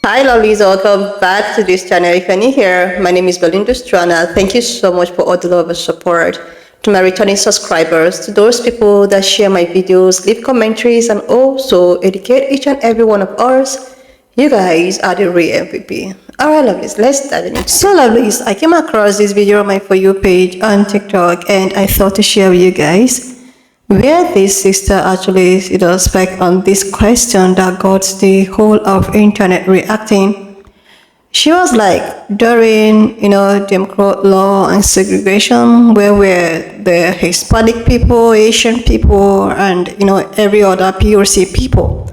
Hi lovelies, welcome back to this channel. If you're new here, my name is Belinda Strana. Thank you so much for all the love and support. To my returning subscribers, to those people that share my videos, leave commentaries, and also educate each and every one of us, you guys are the real MVP. Alright lovelies, let's dive in. So lovelies, I came across this video on my For You page on TikTok and I thought to share with you guys where this sister actually spec on this question that got the whole of internet reacting. She was like, during Jim Crow law and segregation, where were the Hispanic people, Asian people, and every other POC people?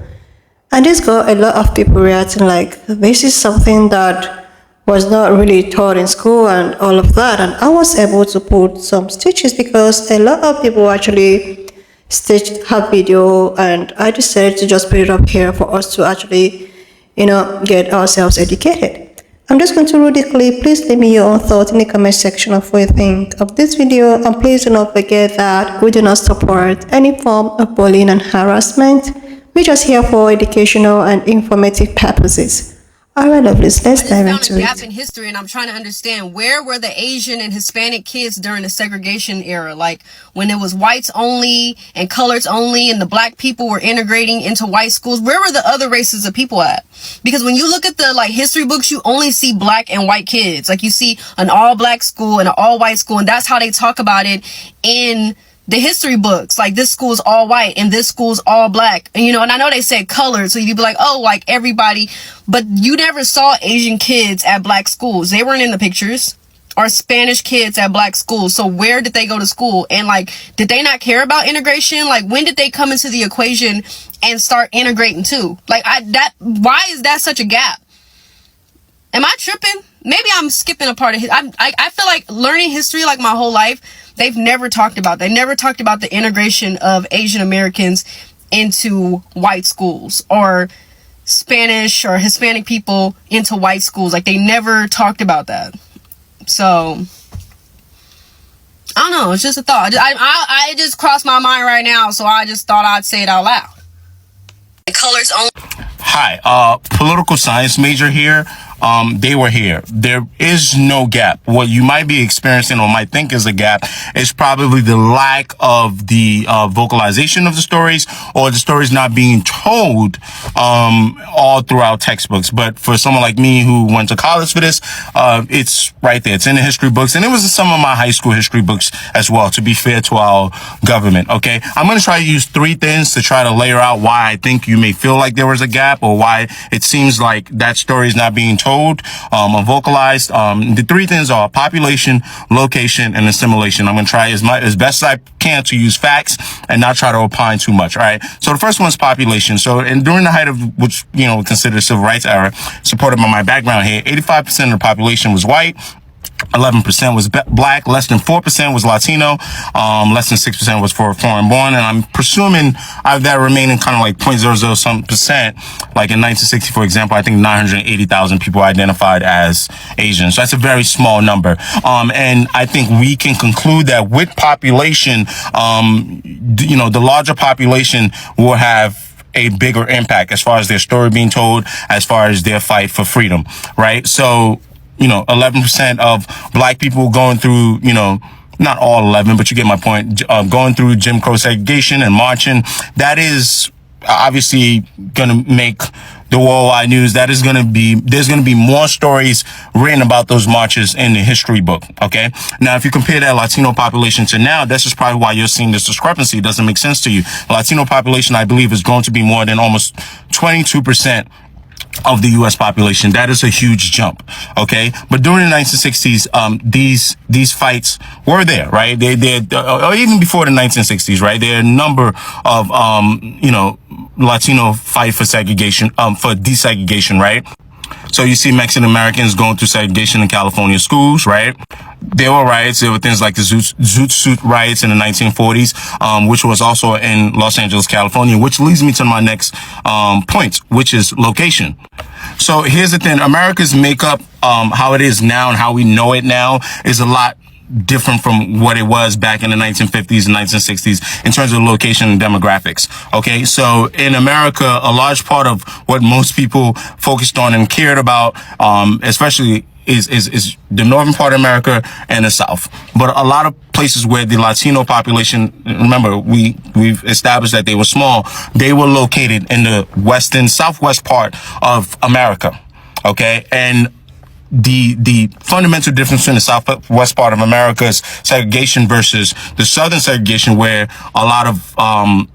And this got a lot of people reacting like, this is something that was not really taught in school and all of that. And I was able to put some stitches because a lot of people actually stitched her video, and I decided to just put it up here for us to actually get ourselves educated. I'm just going to read the clip. Please leave me your own thoughts in the comment section of what you think of this video, and please do not forget that we do not support any form of bullying and harassment. We're just here for educational and informative purposes. Alright lovelies, let's dive into it. I found a gap in history, and I'm trying to understand, where were the Asian and Hispanic kids during the segregation era? Like when it was whites only and coloreds only and the black people were integrating into white schools, where were the other races of people at? Because when you look at the history books, you only see black and white kids. Like you see an all black school and an all white school, and that's how they talk about it in the history books. Like this school's all white and this school's all black, and and I know they said colored, so you'd be like, oh, like everybody, but you never saw Asian kids at black schools. They weren't in the pictures. Or Spanish kids at black schools. So where did they go to school? And did they not care about integration? When did they come into the equation and start integrating too? Why is that such a gap? Am I tripping? Maybe I'm skipping a part of it. I feel like learning history my whole life, they've never talked about. They never talked about the integration of Asian Americans into white schools, or Spanish or Hispanic people into white schools. They never talked about that. So I don't know. It's just a thought. I just crossed my mind right now, so I just thought I'd say it out loud. The colors only. Hi, political science major here. They were here. There is no gap. What you might be experiencing or might think is a gap is probably the lack of the vocalization of the stories, or the stories not being told all throughout textbooks. But for someone like me who went to college for this, it's right there. It's in the history books, and it was in some of my high school history books as well, to be fair to our government. Okay, I'm going to try to use three things to try to layer out why I think you may feel like there was a gap, or why it seems like that story is not being told or vocalized. The three things are population, location, and assimilation. I'm going to try as best as I can to use facts and not try to opine too much. All right. So the first one is population. So, and during the height of which considered the civil rights era, supported by my background here, 85% of the population was white. 11% was black, less than 4% was Latino, less than 6% was for foreign born, and I'm presuming that remaining kind of 0.00 some percent, in 1960, for example, I think 980,000 people identified as Asian. So that's a very small number. And I think we can conclude that with population, the larger population will have a bigger impact as far as their story being told, as far as their fight for freedom, right? So 11% of black people going through, not all 11, but you get my point, going through Jim Crow segregation and marching. That is obviously going to make the worldwide news. There's going to be more stories written about those marches in the history book. Okay. Now, if you compare that Latino population to now, that's just probably why you're seeing this discrepancy. It doesn't make sense to you. The Latino population, I believe, is going to be more than almost 22% of the U.S. population. That is a huge jump. Okay. But during the 1960s, these fights were there, right? Or even before the 1960s, right? There are a number of, Latino fight for segregation, for desegregation, right? So you see Mexican Americans going through segregation in California schools, right? There were riots. There were things like the Zoot Suit riots in the 1940s, which was also in Los Angeles, California, which leads me to my next point, which is location. So here's the thing. America's makeup, how it is now and how we know it now, is a lot different from what it was back in the 1950s and 1960s in terms of location and demographics. Okay, so in America, a large part of what most people focused on and cared about, especially is the northern part of America and the South. But a lot of places where the Latino population, remember, we've established that they were small, they were located in the southwest part of America. Okay, and the fundamental difference in the southwest part of America's segregation versus the southern segregation, where a lot of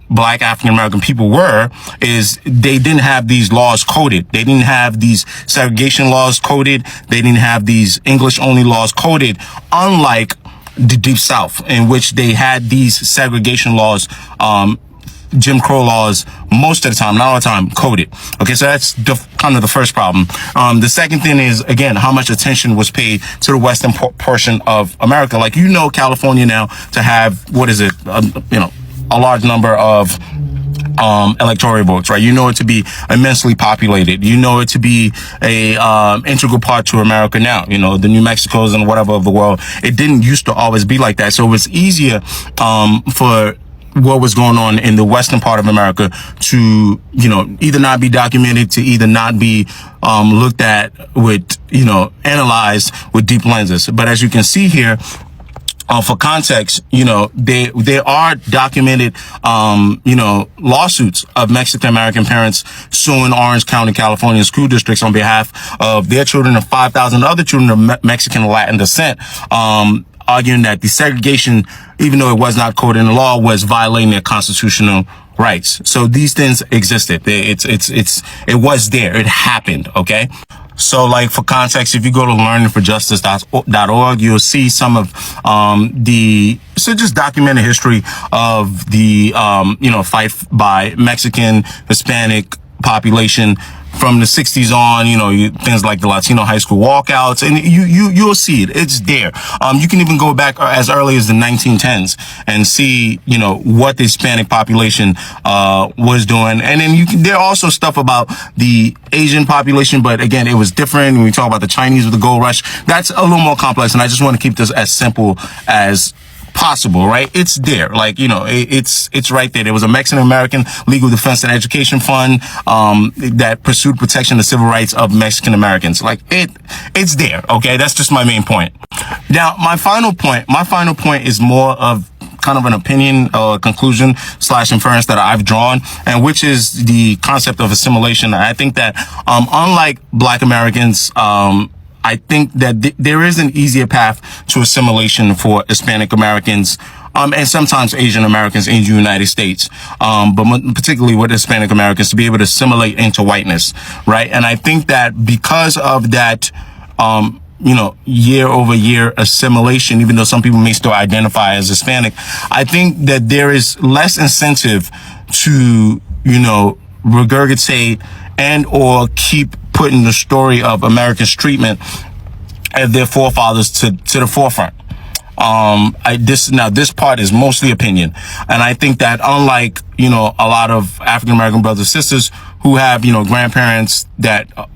black African American people were, is they didn't have these laws coded. They didn't have these segregation laws coded. They didn't have these English only laws coded, unlike the Deep South, in which they had these segregation laws, Jim Crow laws, most of the time, not all the time, coded. Okay, so that's kind of the first problem. The second thing is, again, how much attention was paid to the western portion of America. Like, California now to have, a large number of electoral votes, right? It to be immensely populated. It to be a integral part to America now. The New Mexicos and whatever of the world. It didn't used to always be like that. So it was easier for what was going on in the western part of America to, either not be documented, to either not be looked at with, analyzed with deep lenses. But as you can see here, for context, there are documented, lawsuits of Mexican American parents suing Orange County, California school districts on behalf of their children and 5,000 other children of Mexican and Latin descent, arguing that the segregation, even though it was not coded in the law, was violating their constitutional rights. So these things existed. It was there. It happened. Okay. So, like, for context, if you go to learningforjustice.org, you'll see some of just documented history of the fight by Mexican, Hispanic population from the 60s on, things like the Latino high school walkouts, and you'll see it. It's there. You can even go back as early as the 1910s and see, what the Hispanic population, was doing. And then there are also stuff about the Asian population, but again, it was different. When we talk about the Chinese with the gold rush, that's a little more complex. And I just want to keep this as simple as possible, right? It's there. Like, it's right there. There was a Mexican American Legal Defense and Education Fund, that pursued protection of civil rights of Mexican Americans. Like, it's there. Okay. That's just my main point. Now, my final point is more of kind of an opinion or conclusion / inference that I've drawn, and which is the concept of assimilation. I think that, unlike black Americans, I think that there is an easier path to assimilation for Hispanic Americans, and sometimes Asian Americans in the United States, but particularly with Hispanic Americans, to be able to assimilate into whiteness, right? And I think that because of that, year over year assimilation, even though some people may still identify as Hispanic, I think that there is less incentive to, regurgitate and or keep putting the story of America's treatment of their forefathers to the forefront. This part is mostly opinion. And I think that unlike, a lot of African American brothers and sisters who have, grandparents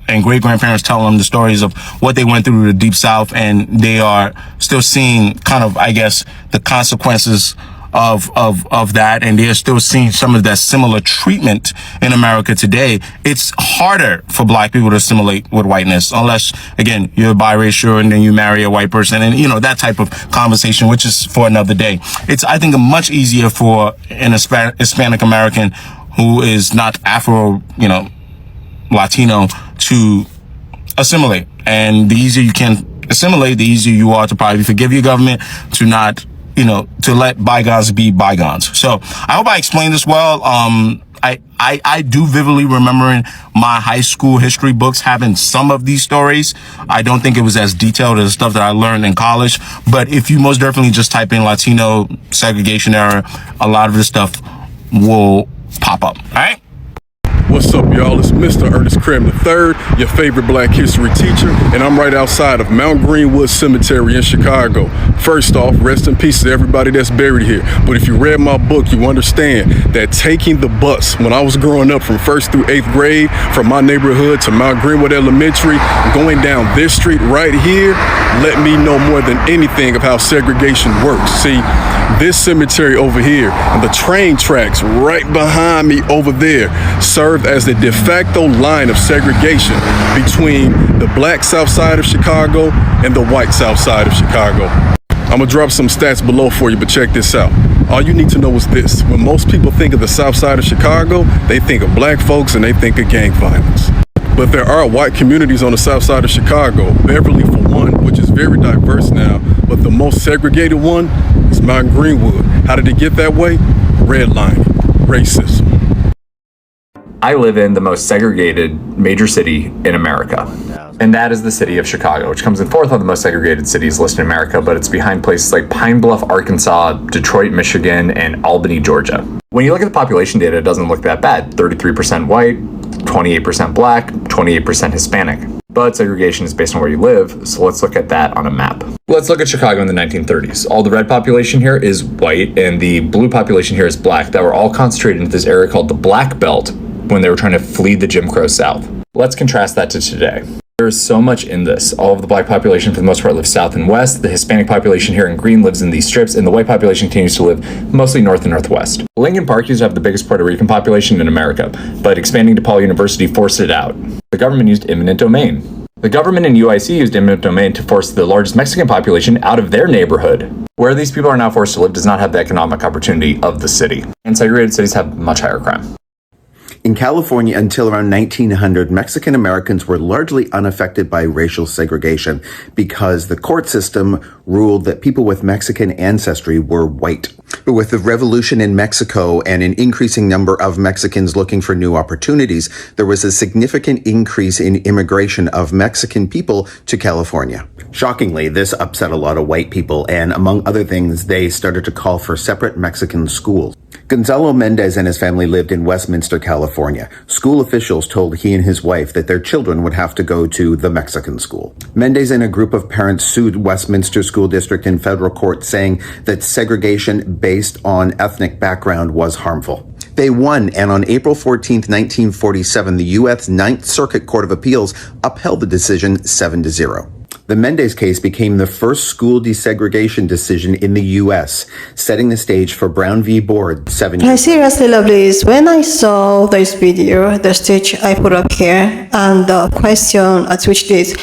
and great grandparents tell them the stories of what they went through the Deep South, and they are still seeing kind of, I guess, the consequences of that, and they're still seeing some of that similar treatment in America today. It's harder for black people to assimilate with whiteness, unless, again, you're biracial and then you marry a white person, and that type of conversation, which is for another day. It's, I think, much easier for an Hispanic American who is not Afro, Latino, to assimilate. And the easier you can assimilate, the easier you are to probably forgive your government, to not, to let bygones be bygones. So I hope I explained this well. I do vividly remembering my high school history books having some of these stories. I don't think it was as detailed as the stuff that I learned in college, but if you most definitely just type in Latino segregation era, a lot of this stuff will pop up. All right. What's up, y'all? It's Mr. Ernest Cram III, your favorite Black history teacher, and I'm right outside of Mount Greenwood Cemetery in Chicago. First off, rest in peace to everybody that's buried here. But if you read my book, you understand that taking the bus when I was growing up from 1st through 8th grade from my neighborhood to Mount Greenwood Elementary, going down this street right here, let me know more than anything of how segregation works. See, this cemetery over here and the train tracks right behind me over there served as the de facto line of segregation between the black south side of Chicago and the white south side of Chicago. I'm gonna drop some stats below for you, but check this out. All you need to know is this: when most people think of the south side of Chicago, they think of black folks and they think of gang violence. But there are white communities on the south side of Chicago, Beverly for one, which is very diverse now, but the most segregated one is Mount Greenwood. How did it get that way? Redlining, racism. I live in the most segregated major city in America, and that is the city of Chicago, which comes in fourth on the most segregated cities listed in America, but it's behind places like Pine Bluff, Arkansas, Detroit, Michigan, and Albany, Georgia. When you look at the population data, it doesn't look that bad. 33% white, 28% black, 28% Hispanic. But segregation is based on where you live, so let's look at that on a map. Let's look at Chicago in the 1930s. All the red population here is white, and the blue population here is black, that were all concentrated into this area called the Black Belt when they were trying to flee the Jim Crow South. Let's contrast that to today. There is so much in this. All of the black population, for the most part, lives south and west. The Hispanic population here in green lives in these strips, and the white population continues to live mostly north and northwest. Lincoln Park used to have the biggest Puerto Rican population in America, but expanding DePaul University forced it out. The government used eminent domain. The government in UIC used eminent domain to force the largest Mexican population out of their neighborhood. Where these people are now forced to live does not have the economic opportunity of the city. And segregated cities have much higher crime. In California, until around 1900, Mexican Americans were largely unaffected by racial segregation because the court system ruled that people with Mexican ancestry were white. But with the revolution in Mexico and an increasing number of Mexicans looking for new opportunities, there was a significant increase in immigration of Mexican people to California. Shockingly, this upset a lot of white people, and among other things, they started to call for separate Mexican schools. Gonzalo Mendez and his family lived in Westminster, California. School officials told he and his wife that their children would have to go to the Mexican school. Mendez and a group of parents sued Westminster School District in federal court, saying that segregation based on ethnic background was harmful. They won, and on April 14, 1947, the U.S. Ninth Circuit Court of Appeals upheld the decision 7-0. The Mendez case became the first school desegregation decision in the U.S., setting the stage for Brown v. Board 7 years. I seriously love this. When I saw this video, the stage I put up here, and the question at which this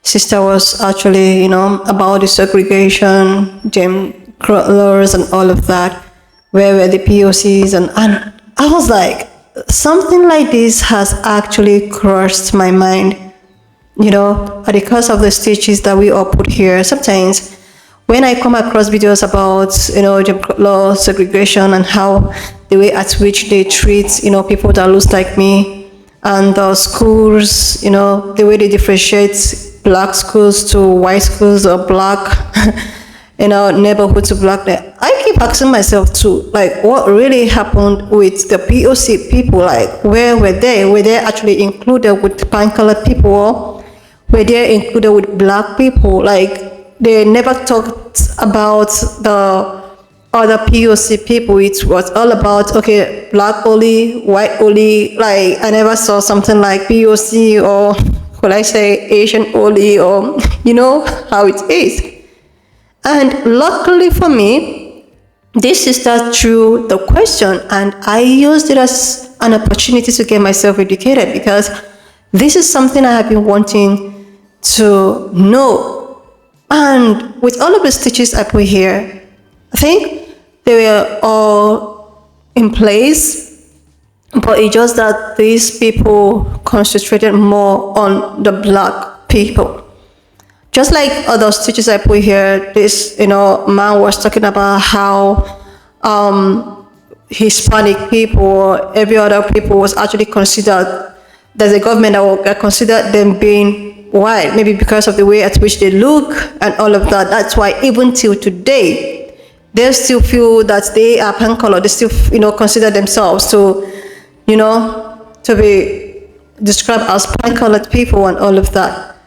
sister was actually, about the segregation, Jim Crow laws and all of that, where were the POCs, and I was like, something like this has actually crossed my mind. Because of the stitches that we all put here, sometimes when I come across videos about, Jim Crow law, segregation, and how the way at which they treat, people that look like me, and the schools, the way they differentiate black schools to white schools or black, neighborhood to black, I keep asking myself too, what really happened with the POC people? Where were they? Were they actually included with pan-colored people? Were they included with black people? They never talked about the other POC people. It was all about, okay, black only, white only. I never saw something like POC, or could I say Asian only, or how it is. And luckily for me, this sister threw the question, and I used it as an opportunity to get myself educated, because this is something I have been wanting to know. And with all of the stitches I put here, I think they were all in place, but it's just that these people concentrated more on the black people. Just like other stitches I put here, this man was talking about how Hispanic people, every other people was actually considered, there's a government that will consider them being white, maybe because of the way at which they look and all of that. That's why even till today, they still feel that they are pan-colored. They still, consider themselves to, to be described as pan-colored people and all of that.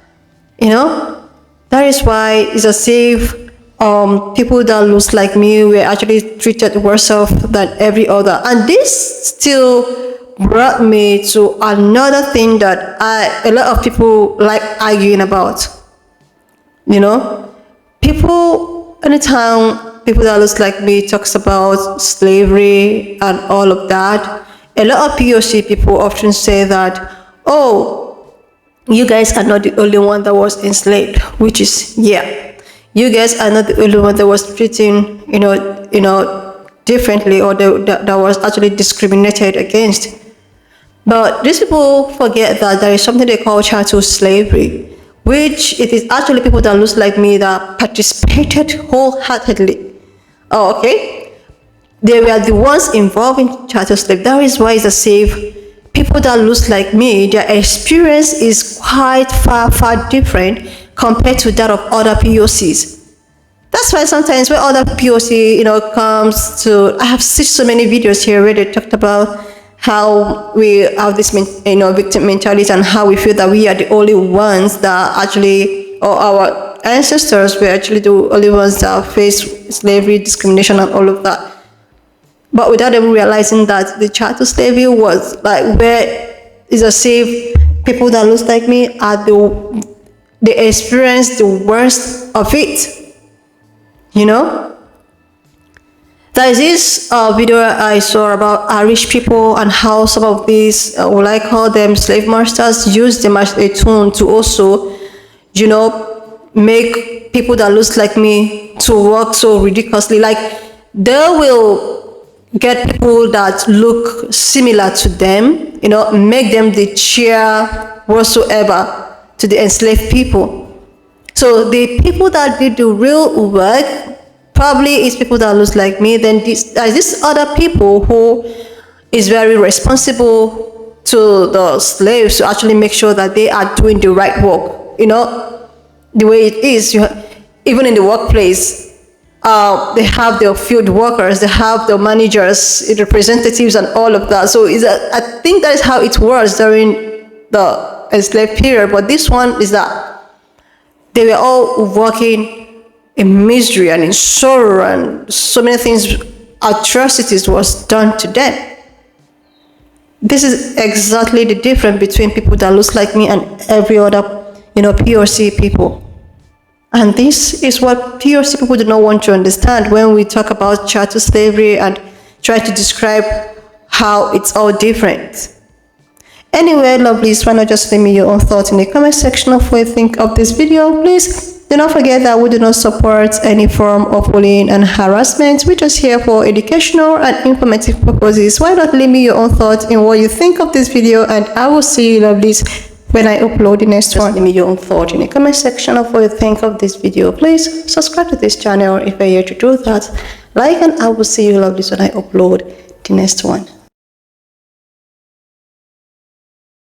You know, that is why it's as if people that looks like me were actually treated worse off than every other. And this still brought me to another thing that a lot of people like arguing about. You know, anytime people that looks like me talks about slavery and all of that, a lot of POC people often say that, oh, you guys are not the only one that was enslaved, which is, yeah, you guys are not the only one that was treating, differently, or that was actually discriminated against. But these people forget that there is something they call chattel slavery, which it is actually people that look like me that participated wholeheartedly. Oh, okay. They were the ones involved in chattel slavery. That is why it's as if people that look like me, their experience is quite far different compared to that of other POCs. That's why sometimes when other POC, comes to, I have seen so many videos here where they talked about how we have this, victim mentality, and how we feel that we are the only ones that actually, or our ancestors were actually the only ones that faced slavery, discrimination, and all of that. But without even realizing that the chattel slavery was like where it's as if people that look like me are they experience the worst of it. There is this video I saw about Irish people and how some of these, what I call them slave masters, use them as a tool to also, make people that look like me to work so ridiculously. Like, they will get people that look similar to them, make them the chair whatsoever to the enslaved people. So the people that did the real work probably is people that looks like me. Then this other people who is very responsible to the slaves to actually make sure that they are doing the right work. The way it is, even in the workplace, they have their field workers, they have their managers, representatives, and all of that. So I think that is how it was during the enslaved period. But this one is that they were all working in misery and in sorrow, and so many things, atrocities was done to them. This is exactly the difference between people that looks like me and every other, POC people. And this is what POC people do not want to understand when we talk about chattel slavery and try to describe how it's all different. Anyway, lovelies, why not just leave me your own thoughts in the comment section of what you think of this video. Please do not forget that we do not support any form of bullying and harassment. We're just here for educational and informative purposes. Why not leave me your own thoughts in what you think of this video, and I will see you, lovelies, when I upload the next one. Leave me your own thought in the comment section of what you think of this video. Please subscribe to this channel if you're here to do that. Like, and I will see you, lovelies, when I upload the next one.